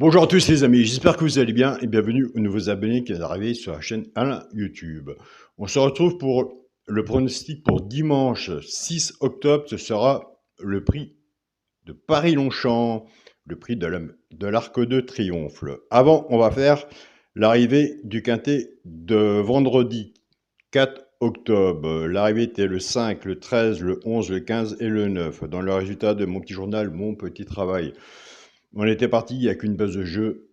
Bonjour à tous les amis, j'espère que vous allez bien et bienvenue aux nouveaux abonnés qui viennent d'arriver sur la chaîne Alain YouTube. On se retrouve pour le pronostic pour dimanche 6 octobre. Ce sera le prix de Paris-Longchamp, le prix de l'Arc de Triomphe. Avant, on va faire l'arrivée du quintet de vendredi 4 octobre. L'arrivée était le 5, le 13, le 11, le 15 et le 9. Dans le résultat de mon petit journal, mon petit travail. On était parti, il n'y a qu'une base de jeu,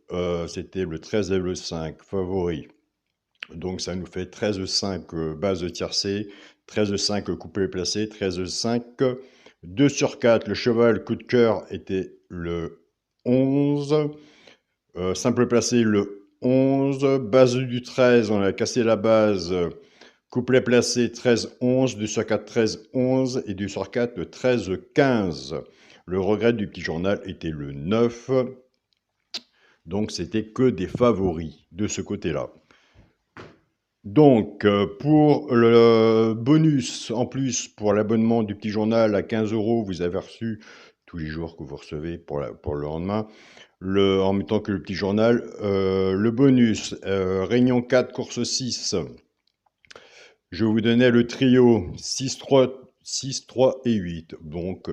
c'était le 13 et le 5, favori. Donc ça nous fait 13-5 base de tiercé, 13-5 coupé placé, 13-5, 2 sur 4. Le cheval coup de cœur était le 11, simple placé le 11, base du 13, on a cassé la base, couplet placé 13-11, 2 sur 4 13-11 et 2 sur 4 le 13-15. Le regret du petit journal était le 9. Donc, c'était que des favoris de ce côté-là. Donc, pour le bonus, en plus, pour l'abonnement du petit journal à 15 €, vous avez reçu tous les jours que vous recevez pour le lendemain, en même temps que le petit journal, le bonus, Réunion 4, course 6. Je vous donnais le trio 6, 3 et 8. Donc,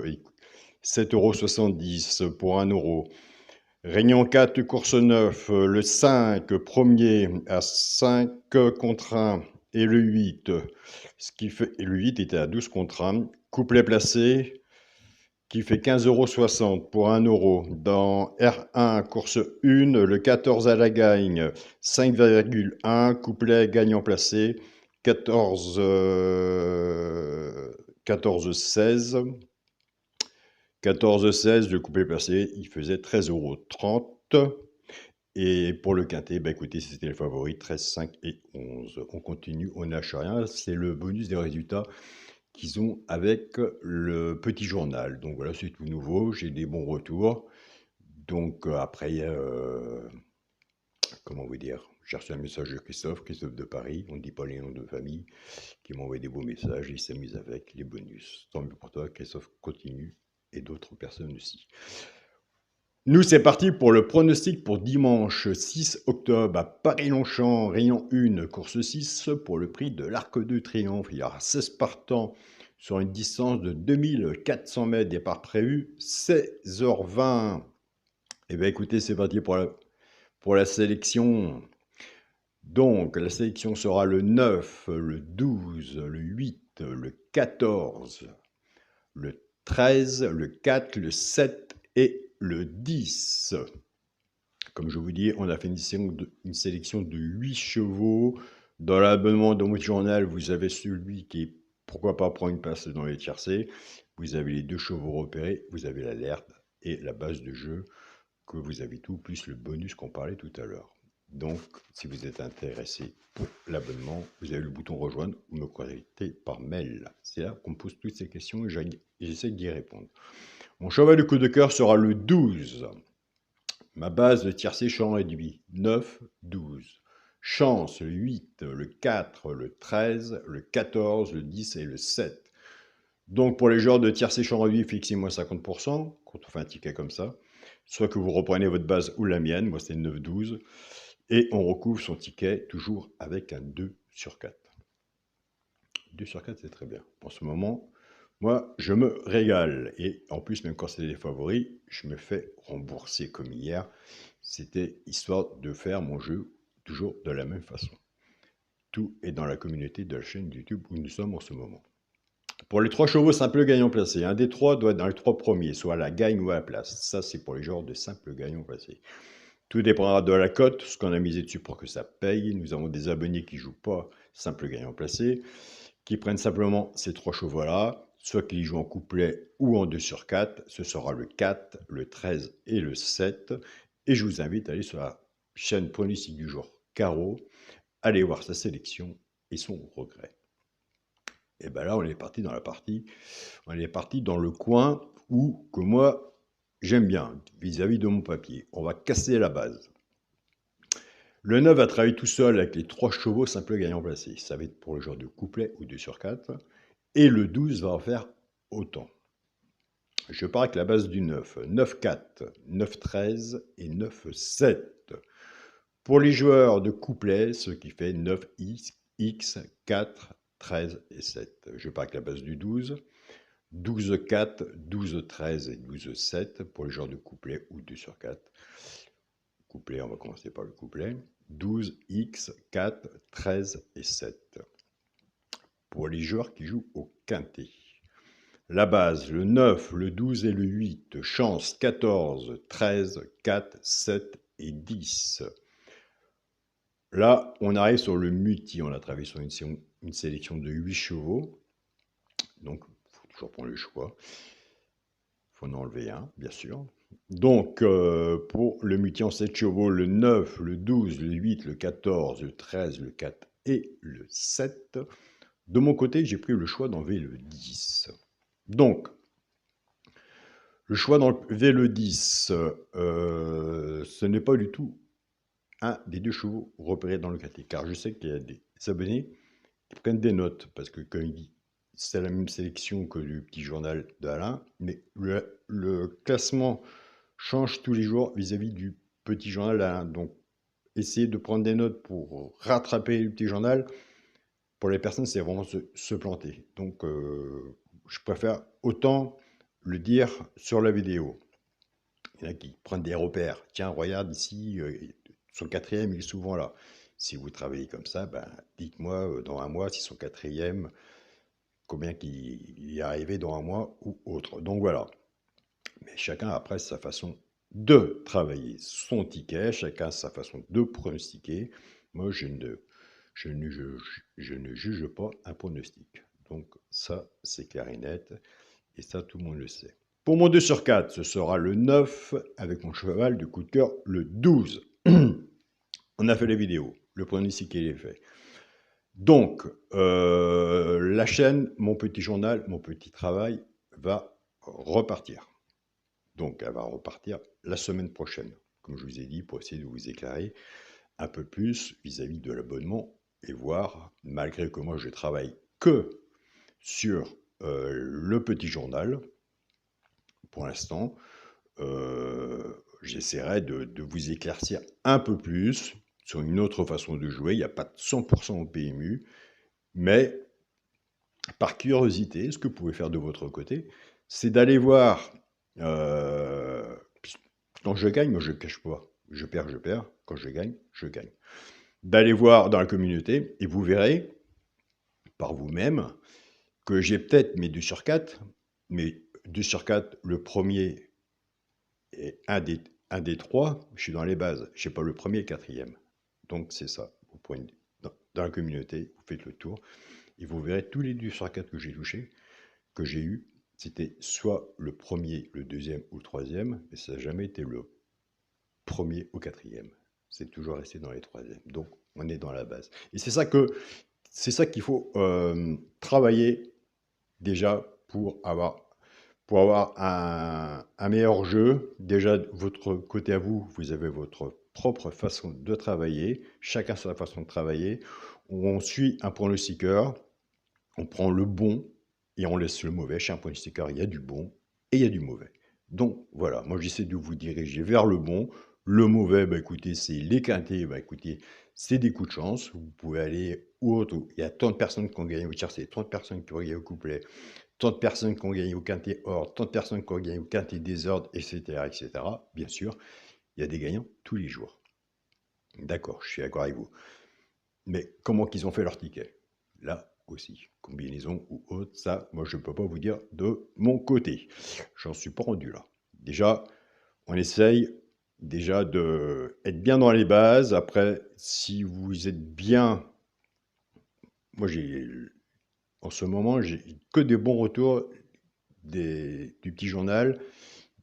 7,70 € pour 1 €. Réunion 4, course 9, le 5, premier à 5 contre 1 et le 8, et le 8 était à 12 contre 1. Couplet placé qui fait 15,60 € pour 1 €. Dans R1, course 1, le 14 à la gagne, 5,1, couplet gagnant placé, 14,16. 14-16, le couplet placé, il faisait 13,30 €. Et pour le quintet, bah écoutez, c'était les favoris 13, 5 et 11. On continue, on lâche rien. C'est le bonus des résultats qu'ils ont avec le petit journal. Donc voilà, c'est tout nouveau. J'ai des bons retours. Donc après, comment vous dire, j'ai reçu un message de Christophe de Paris, on ne dit pas les noms de famille, qui m'a envoyé des beaux messages. Il s'amuse avec les bonus. Tant mieux pour toi, Christophe, continue. Et d'autres personnes aussi. Nous, c'est parti pour le pronostic pour dimanche 6 octobre à Paris-Longchamp, Réunion 1, course 6, pour le prix de l'Arc de Triomphe. Il y aura 16 partants sur une distance de 2400 mètres, départ prévu 16h20. Eh bien, écoutez, c'est parti pour la sélection. Donc, la sélection sera le 9, le 12, le 8, le 14, le 13, le 4, le 7 et le 10. Comme je vous dis, on a fait une sélection de 8 chevaux. Dans l'abonnement de mon journal, vous avez celui qui est, pourquoi pas, prendre une place dans les tiercés. Vous avez les 2 chevaux repérés, vous avez l'alerte et la base de jeu, que vous avez tout, plus le bonus qu'on parlait tout à l'heure. Donc, si vous êtes intéressé pour l'abonnement, vous avez le bouton rejoindre ou me contacter par mail. C'est là qu'on pose toutes ces questions et j'essaie d'y répondre. Mon cheval de coup de cœur sera le 12. Ma base de tiercé champ réduit, 9, 12. Chance, le 8, le 4, le 13, le 14, le 10 et le 7. Donc pour les joueurs de tiercé champ réduit, fixez-moi 50% quand on fait un ticket comme ça. Soit que vous reprenez votre base ou la mienne, moi c'est 9, 12. Et on recouvre son ticket toujours avec un 2 sur 4. 2 sur 4, c'est très bien. En ce moment, moi, je me régale. Et en plus, même quand c'est des favoris, je me fais rembourser comme hier. C'était histoire de faire mon jeu toujours de la même façon. Tout est dans la communauté de la chaîne YouTube où nous sommes en ce moment. Pour les 3 chevaux simple gagnant placé, un des 3 doit être dans les 3 premiers, soit à la gagne ou à la place. Ça, c'est pour les genres de simple gagnant placé. Tout dépendra de la cote, ce qu'on a misé dessus pour que ça paye. Nous avons des abonnés qui ne jouent pas simple gagnant placé, qui prennent simplement ces 3 chevaux-là, soit qu'ils jouent en couplet ou en 2 sur 4. Ce sera le 4, le 13 et le 7. Et je vous invite à aller sur la chaîne pronostic du jour Caro, aller voir sa sélection et son regret. Et bien là, on est parti dans la partie, on est parti dans le coin où, que moi, j'aime bien, vis-à-vis de mon papier. On va casser la base. Le 9 va travailler tout seul avec les 3 chevaux simple gagnant placé. Ça va être pour le genre de couplet ou 2 sur 4. Et le 12 va en faire autant. Je pars avec la base du 9. 9-4, 9-13 et 9-7. Pour les joueurs de couplet, ce qui fait 9x, 4, 13 et 7. Je pars avec la base du 12. 12-4, 12-13 et 12-7 pour les joueurs de couplet ou 2 sur 4. Couplet, on va commencer par le couplet. 12x, 4, 13 et 7. Pour les joueurs qui jouent au quintet. La base, le 9, le 12 et le 8. Chance, 14, 13, 4, 7 et 10. Là, on arrive sur le multi. On a travaillé sur une sélection de 8 chevaux. Donc, il faut toujours prendre le choix. Il faut en enlever un, bien sûr. Donc, pour le multi en 7 chevaux, le 9, le 12, le 8, le 14, le 13, le 4 et le 7. De mon côté, j'ai pris le choix d'enlever le 10. Donc, le choix d'enlever le 10, ce n'est pas du tout un des deux chevaux repérés dans le quintet, car je sais qu'il y a des abonnés qui prennent des notes, parce que comme il dit, c'est la même sélection que le petit journal d'Alain, mais le classement change tous les jours vis-à-vis du petit journal d'Alain. Donc, essayez de prendre des notes pour rattraper le petit journal. Pour les personnes, c'est vraiment se planter. Donc, je préfère autant le dire sur la vidéo. Il y en a qui prennent des repères. Tiens, regarde ici, son quatrième, il est souvent là. Si vous travaillez comme ça, ben, dites-moi dans un mois si son quatrième, combien qu'il est arrivé dans un mois ou autre. Donc voilà. Mais chacun après sa façon de travailler son ticket, chacun sa façon de pronostiquer. Moi, je ne juge pas un pronostic. Donc ça, c'est clair et net. Et ça, tout le monde le sait. Pour mon 2 sur 4, ce sera le 9 avec mon cheval de coup de cœur, le 12. On a fait la vidéo. Le pronostic est fait. Donc, la chaîne, mon petit journal, mon petit travail va repartir. Donc, elle va repartir la semaine prochaine, comme je vous ai dit, pour essayer de vous éclairer un peu plus vis-à-vis de l'abonnement et voir, malgré que moi je travaille que sur le petit journal, pour l'instant, j'essaierai de vous éclaircir un peu plus sur une autre façon de jouer. Il n'y a pas de 100% au PMU, mais par curiosité, ce que vous pouvez faire de votre côté, c'est d'aller voir. Quand je gagne, moi je ne cache pas. Je perds, je perds. Quand je gagne, je gagne. D'aller voir dans la communauté et vous verrez par vous-même que j'ai peut-être mes 2 sur 4, mais 2 sur 4, le premier est un des 3, je suis dans les bases. Je n'ai pas le premier et le quatrième. Donc c'est ça. Vous prenez dans la communauté, vous faites le tour et vous verrez tous les 2 sur 4 que j'ai touchés, que j'ai eu, c'était soit le premier, le deuxième ou le troisième, mais ça n'a jamais été le premier ou quatrième. C'est toujours resté dans les troisièmes. Donc, on est dans la base. Et c'est ça qu'il faut travailler déjà pour avoir un meilleur jeu. Déjà, votre côté à vous, vous avez votre propre façon de travailler. Chacun sa façon de travailler. On suit un pronostiqueur. On prend le bon et on laisse le mauvais. Chez un pronostiqueur, il y a du bon et il y a du mauvais. Donc voilà, moi j'essaie de vous diriger vers le bon. Le mauvais, bah écoutez, c'est les quintés, bah écoutez, c'est des coups de chance. Vous pouvez aller où autre. Il y a tant de personnes qui ont gagné au tiercé, tant de personnes qui ont gagné au couplet, tant de personnes qui ont gagné au quintet or, tant de personnes qui ont gagné au quintet désordre, etc., etc. Bien sûr, il y a des gagnants tous les jours. D'accord, je suis d'accord avec vous. Mais comment qu'ils ont fait leur ticket? Là aussi, combinaison ou autre, ça, moi je ne peux pas vous dire de mon côté. J'en suis pas rendu là. Déjà, on essaye déjà d'être bien dans les bases. Après, si vous êtes bien, moi en ce moment, j'ai que des bons retours du petit journal,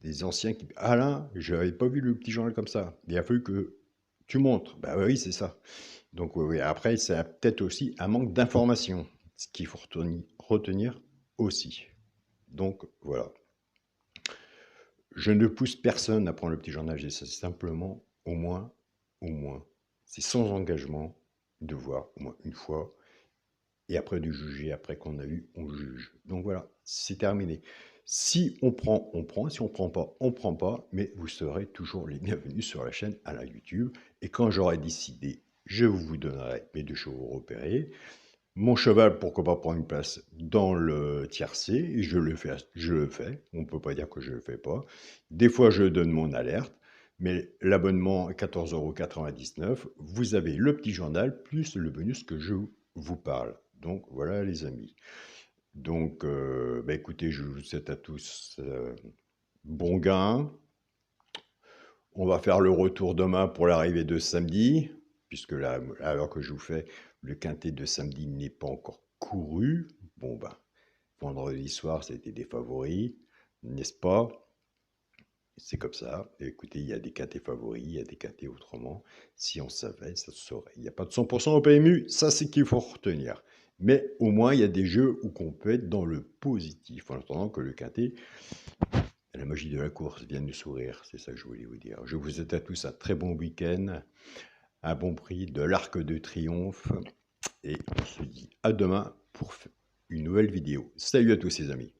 des anciens qui... Alain, je n'avais pas vu le petit journal comme ça. Il a fallu que tu montres. Bah oui, c'est ça. Donc oui, après, c'est peut-être aussi un manque d'information, ce qu'il faut retenir aussi. Donc voilà. Je ne pousse personne à prendre le petit journal, c'est simplement au moins, c'est sans engagement de voir au moins une fois et après de juger, après qu'on a vu, on juge. Donc voilà, c'est terminé. Si on prend, on prend. Si on prend pas, on prend pas. Mais vous serez toujours les bienvenus sur la chaîne à la YouTube. Et quand j'aurai décidé, je vous donnerai mes 2 chevaux repérés. Mon cheval, pourquoi pas prendre une place dans le tiercé, et je le fais. On ne peut pas dire que je ne le fais pas. Des fois, je donne mon alerte, mais l'abonnement à 14,99 €, vous avez le petit journal plus le bonus que je vous parle. Donc voilà les amis. Donc, bah, écoutez, je vous souhaite à tous bon gain. On va faire le retour demain pour l'arrivée de samedi, puisque là, à l'heure que je vous fais, le quintet de samedi n'est pas encore couru. Bon, ben, vendredi soir, c'était des favoris, n'est-ce pas? C'est comme ça. Écoutez, il y a des quintets favoris, il y a des quintets autrement. Si on savait, ça se saurait. Il n'y a pas de 100% au PMU, ça c'est qu'il faut retenir. Mais au moins, il y a des jeux où on peut être dans le positif, en attendant que le quintet, la magie de la course, vienne nous sourire. C'est ça que je voulais vous dire. Je vous souhaite à tous un très bon week-end, un bon prix de l'Arc de Triomphe. Et on se dit à demain pour une nouvelle vidéo. Salut à tous les amis.